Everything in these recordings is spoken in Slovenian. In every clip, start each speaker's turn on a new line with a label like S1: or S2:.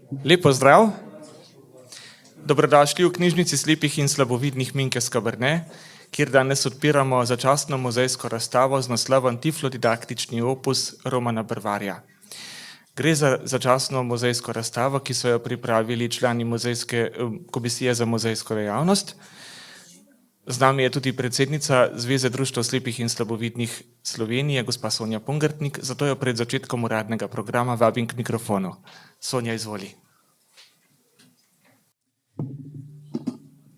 S1: Lep pozdrav. Dobrodošli v knjižnici slepih in slabovidnih Minke Skoberne, kjer danes odpiramo začasno muzejsko razstavo z naslovom Tiflodidaktični opus Romana Brvarja. Gre za začasno muzejsko razstavo, ki so jo pripravili člani Komisije za muzejsko dejavnost. Z nami je tudi predsednica Zveze društev slepih in slabovidnih Slovenije, gospa Sonja Pungartnik, zato jo pred začetkom uradnega programa vabim k mikrofonu. Sonja, izvoli.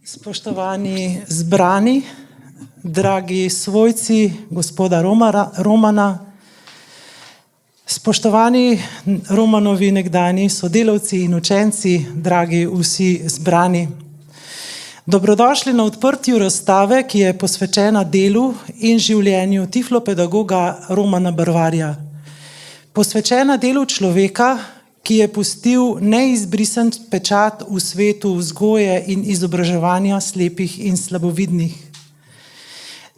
S2: Spoštovani zbrani, dragi svojci gospoda Romana, spoštovani Romanovi nekdanji sodelavci in učenci, dragi vsi zbrani. Dobrodošli na odprtju razstave, ki je posvečena delu in življenju tiflopedagoga Romana Brvarja. Posvečena delu človeka, ki je pustil neizbrisen pečat v svetu vzgoje in izobraževanja slepih in slabovidnih.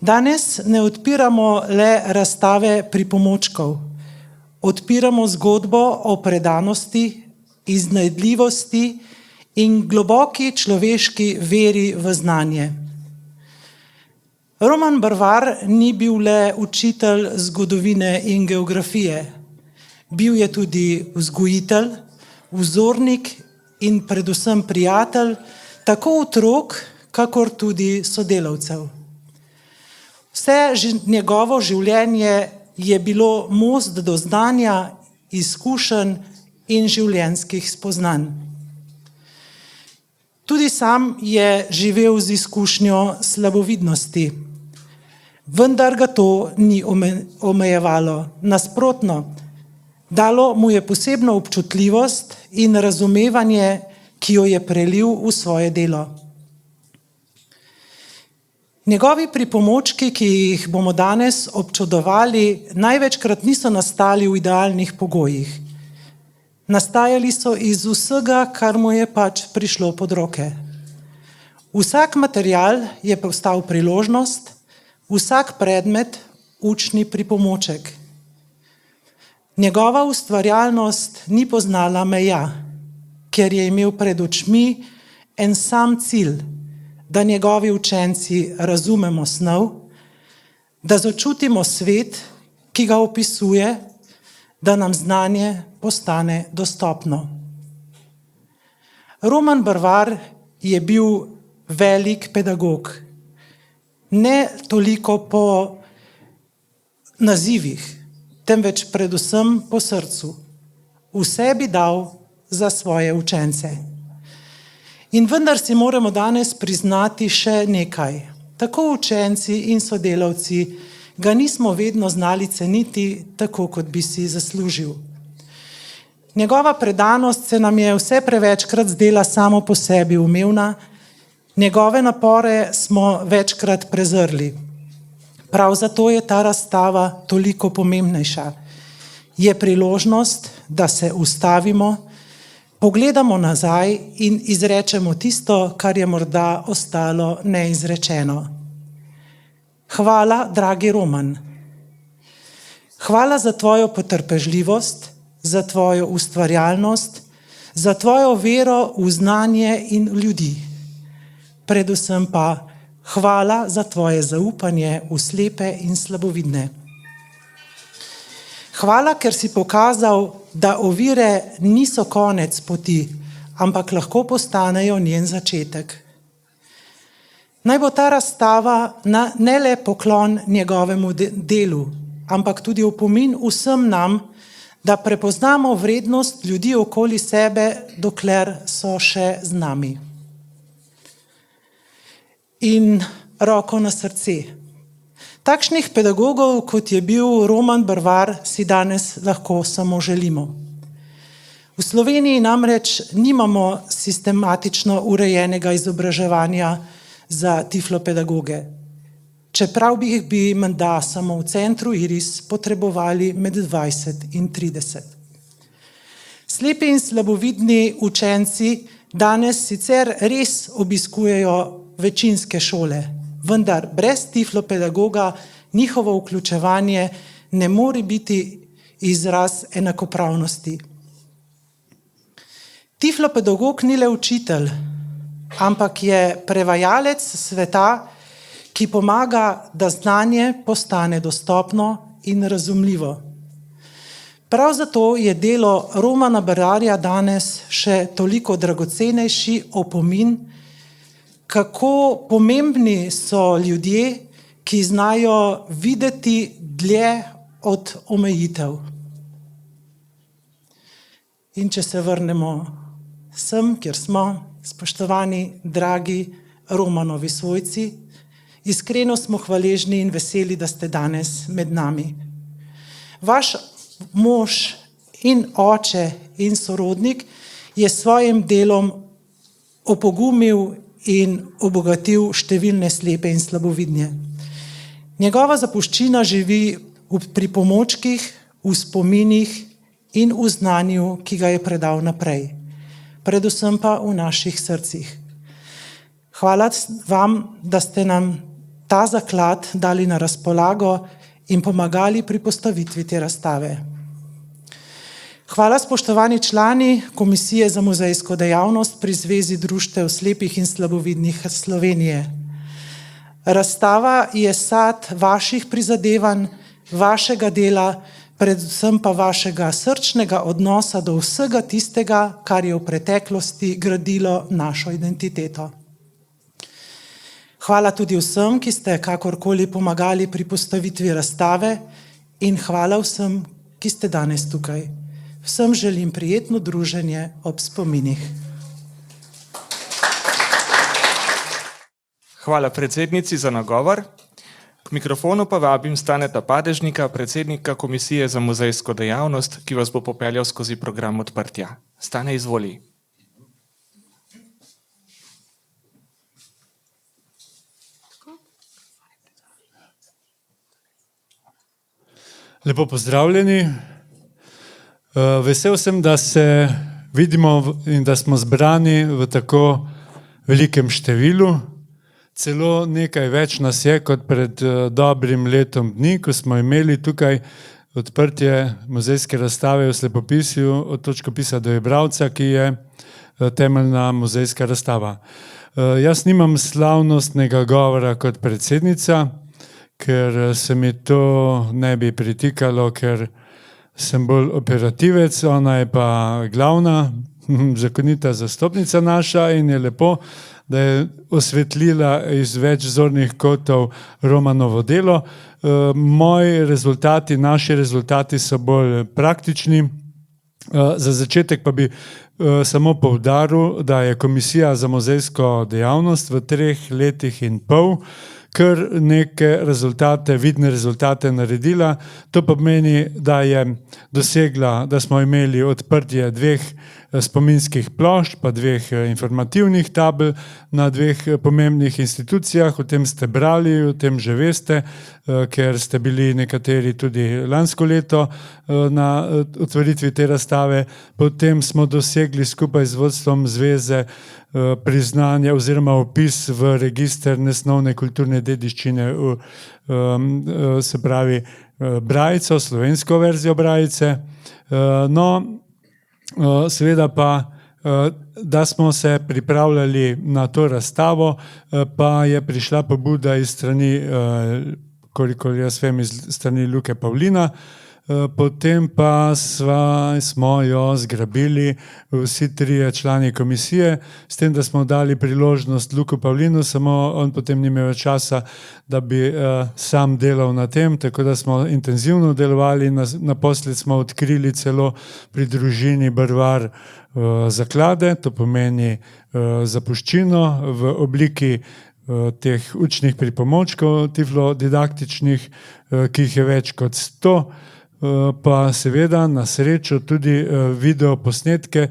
S2: Danes ne odpiramo le razstave pripomočkov, odpiramo zgodbo o predanosti, iznajdljivosti in globoki človeški veri v znanje. Roman Brvar ni bil le učitelj zgodovine in geografije. Bil je tudi vzgojitelj, vzornik in predvsem prijatelj, tako otrok, kakor tudi sodelavcev. Vse njegovo življenje je bilo most do znanja, izkušenj in življenjskih spoznanj. Tudi sam je živel z izkušnjo slabovidnosti, vendar ga to ni omejevalo. Nasprotno, dalo mu je posebno občutljivost in razumevanje, ki jo je prelil v svoje delo. Njegovi pripomočki, ki jih bomo danes občudovali, največkrat niso nastali v idealnih pogojih. Nastajali so iz vsega, kar mu je pač prišlo pod roke. Vsak material je postal priložnost, vsak predmet učni pripomoček. Njegova ustvarjalnost ni poznala meja, ker je imel pred očmi en sam cilj, da njegovi učenci razumemo snov, da začutimo svet, ki ga opisuje, da nam znanje postane dostopno. Roman Brvar je bil velik pedagog, ne toliko po nazivih, temveč predvsem po srcu. Vse bi dal za svoje učence. In vendar si moramo danes priznati še nekaj. Tako učenci in sodelavci ga nismo vedno znali ceniti tako, kot bi si zaslužil. Njegova predanost se nam je vse prevečkrat zdela samo po sebi umevna, njegove napore smo večkrat prezrli. Prav zato je ta razstava toliko pomembnejša. Je priložnost, da se ustavimo, pogledamo nazaj in izrečemo tisto, kar je morda ostalo neizrečeno. Hvala, dragi Roman. Hvala za tvojo potrpežljivost, za tvojo ustvarjalnost, za tvojo vero v znanje in ljudi. Predvsem pa hvala za tvoje zaupanje v slepe in slabovidne. Hvala, ker si pokazal, da ovire niso konec poti, ampak lahko postanejo njen začetek. Naj bo ta razstava ne le poklon njegovemu delu, ampak tudi opomin vsem nam, da prepoznamo vrednost ljudi okoli sebe, dokler so še z nami. In roko na srce. Takšnih pedagogov, kot je bil Roman Brvar, si danes lahko samo želimo. V Sloveniji namreč nimamo sistematično urejenega izobraževanja za tiflopedagoge, čeprav bi jih menda samo v centru Iris potrebovali med 20 in 30. Slepi in slabovidni učenci danes sicer res obiskujejo večinske šole, vendar brez tiflopedagoga njihovo vključevanje ne more biti izraz enakopravnosti. Tiflopedagog ni le učitelj, ampak je prevajalec sveta, ki pomaga, da znanje postane dostopno in razumljivo. Prav zato je delo Romana Bervarja danes še toliko dragocenejši opomin, kako pomembni so ljudje, ki znajo videti dlje od omejitev. In če se vrnemo sem, kjer smo, spoštovani, dragi Romanovi svojci, iskreno smo hvaležni in veseli, da ste danes med nami. Vaš mož in oče in sorodnik je s svojim delom opogumil in obogatil številne slepe in slabovidne. Njegova zapuščina živi v pripomočkih, v spominih in v znanju, ki ga je predal naprej, predvsem pa v naših srcih. Hvala vam, da ste nam ta zaklad dali na razpolago in pomagali pri postavitvi te razstave. Hvala, spoštovani člani Komisije za muzejsko dejavnost pri Zvezi društev slepih in slabovidnih Slovenije. Razstava je sad vaših prizadevanj, vašega dela, predvsem pa vašega srčnega odnosa do vsega tistega, kar je v preteklosti gradilo našo identiteto. Hvala tudi vsem, ki ste kakorkoli pomagali pri postavitvi razstave, in hvala vsem, ki ste danes tukaj. Vsem želim prijetno druženje ob spominih.
S1: Hvala predsednici za nagovor. K mikrofonu pa vabim Staneta Padežnika, predsednika Komisije za muzejsko dejavnost, ki vas bo popeljal skozi program odprtja. Stane, izvoli.
S3: Lepo pozdravljeni. Vesel sem, da se vidimo in da smo zbrani v tako velikem številu. Celo nekaj več nas je kot pred dobrim letom dni, ko smo imeli tukaj odprtje muzejske razstave v slepopisju od točkopisa do bralca, ki je temeljna muzejska razstava. Jaz nimam slavnostnega govora kot predsednica, ker se mi to ne bi pritikalo, ker sem bolj operativec, ona je pa glavna, zakonita zastopnica naša in je lepo, da je osvetlila iz več zornih kotov Romanovo delo. Moji rezultati, naši rezultati so bolj praktični. Za začetek pa bi samo poudaril, da je Komisija za muzejsko dejavnost v 3 letih in pol kar neke rezultate, vidne rezultate naredila. To pa pomeni, da je dosegla, da smo imeli odprtje 2 spominskih plošč, pa 2 informativnih tabel na 2 pomembnih institucijah. O tem ste brali, o tem že veste, ker ste bili nekateri tudi lansko leto na otvoritvi te razstave. Potem smo dosegli skupaj z vodstvom zveze priznanje oziroma vpis v register nesnovne kulturne dediščine, se pravi Brajico, slovensko verzijo Brajice. No, seveda pa, da smo se pripravljali na to razstavo, pa je prišla pobuda iz strani, kolikor jaz vem, iz strani Luke Pavlina. Potem pa smo jo zgrabili vsi 3 člani komisije, s tem, da smo dali priložnost Luku Pavlinu, samo on potem ni imel časa, da bi sam delal na tem, tako da smo intenzivno delovali, naposled smo odkrili celo pri družini Bervar zaklade, to pomeni zapuščino v obliki teh učnih pripomočkov, tiflodidaktičnih, ki jih je več kot 100, pa seveda na srečo tudi video posnetke,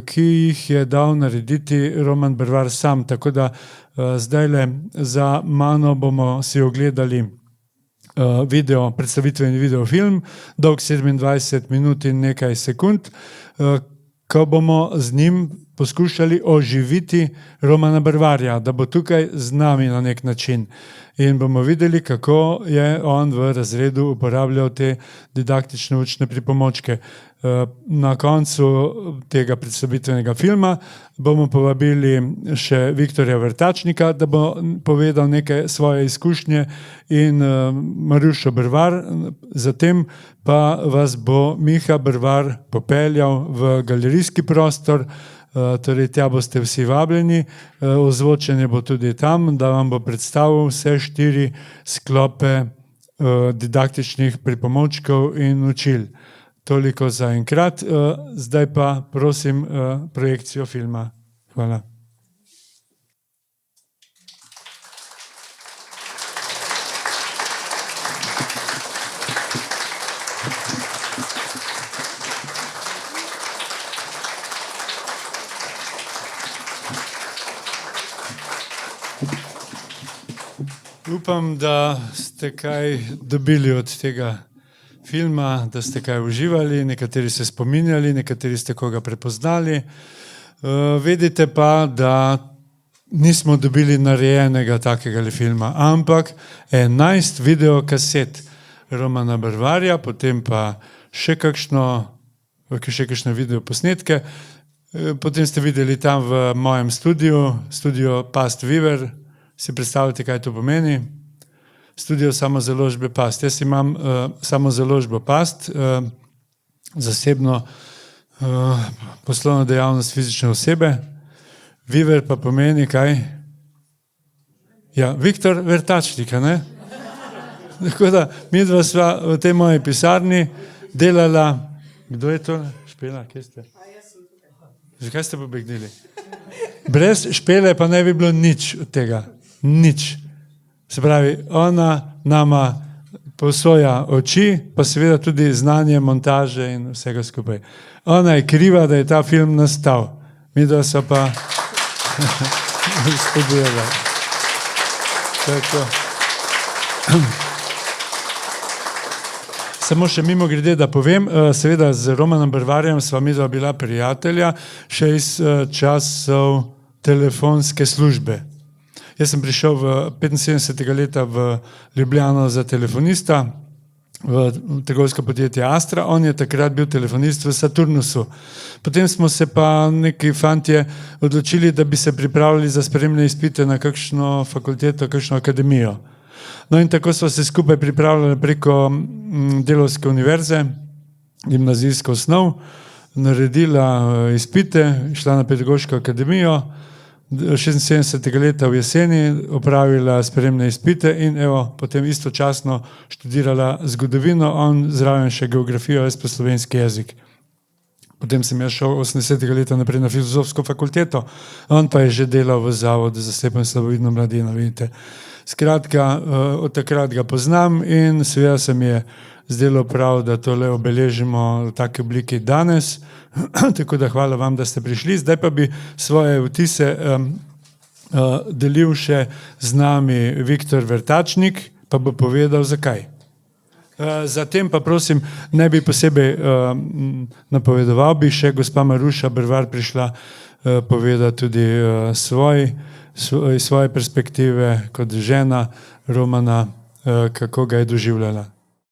S3: ki jih je dal narediti Roman Bervar sam. Tako da zdajle za mano bomo si ogledali predstavitveni videofilm, dolg 27 minut in nekaj sekund, ko bomo z njim poskušali oživiti Romana Brvarja, da bo tukaj z nami na nek način. In bomo videli, kako je on v razredu uporabljal te didaktične učne pripomočke. Na koncu tega predstavitvenega filma bomo povabili še Viktorja Vrtačnika, da bo povedal neke svoje izkušnje, in Marušo Brvar. Zatem pa vas bo Miha Brvar popeljal v galerijski prostor, torej tja boste vsi vabljeni. Ozvočenje bo tudi tam, da vam bo predstavil vse 4 sklope didaktičnih pripomočkov in učil. Toliko za enkrat. Zdaj pa prosim projekcijo filma. Hvala. Upam, da ste kaj dobili od tega filma, da ste kaj uživali, nekateri se spominjali, nekateri ste koga prepoznali. Vedite pa, da nismo dobili narejenega takega filma, ampak 11 videokaset Romana Brvarja, potem pa še kakšne videoposnetke. Potem ste videli tam v mojem studio Past Viver. Si predstavljate, kaj to pomeni? Studio samozaložbe Past. Jaz imam samozaložbo Past, zasebno poslovno dejavnost fizične osebe. Viver pa pomeni kaj? Ja, Viktor Vrtačnik, ne? Tako da, midva sva v tej moji pisarni delala. Kdo je to? Špela, kje ste? Zakaj ste pobegnili? Brez Špele pa ne bi bilo nič od tega. Nič. Se pravi, ona nama posoja oči, pa seveda tudi znanje, montaže in vsega skupaj. Ona je kriva, da je ta film nastal. Midva sva pa spodbujala. Tako. Samo še mimo grede, da povem, seveda z Romanom Brvarjem sva midva bila prijatelja še iz časov telefonske službe. Jaz sem prišel v 75. leta v Ljubljano za telefonista v trgovsko podjetje Astra. On je takrat bil telefonist v Saturnusu. Potem smo se pa neki fantje odločili, da bi se pripravili za sprejemne izpite na kakšno fakulteto, kakšno akademijo. No in tako smo se skupaj pripravljali preko Delavske univerze, gimnazijsko osnov, naredila izpite, šla na pedagoško akademijo, 76. leta v jeseni opravila sprejemne izpite in evo, potem istočasno študirala zgodovino, on zraven še geografijo, jaz pa slovenski jezik. Potem sem jaz šel 80. leta naprej na filozofsko fakulteto, on pa je že delal v Zavodu za slepo in slabovidno mladino, vidite. Skratka, od takrat ga poznam in seveda se mi je zdelo prav, da tole obeležimo v taki obliki danes. Tako da hvala vam, da ste prišli. Zdaj pa bi svoje vtise delil še z nami Viktor Vrtačnik, pa bo povedal zakaj. Zatem pa prosim, ne bi posebej napovedoval, bi še gospa Maruša Brvar prišla povedati tudi svoje perspektive kot žena Romana, kako ga je doživljala.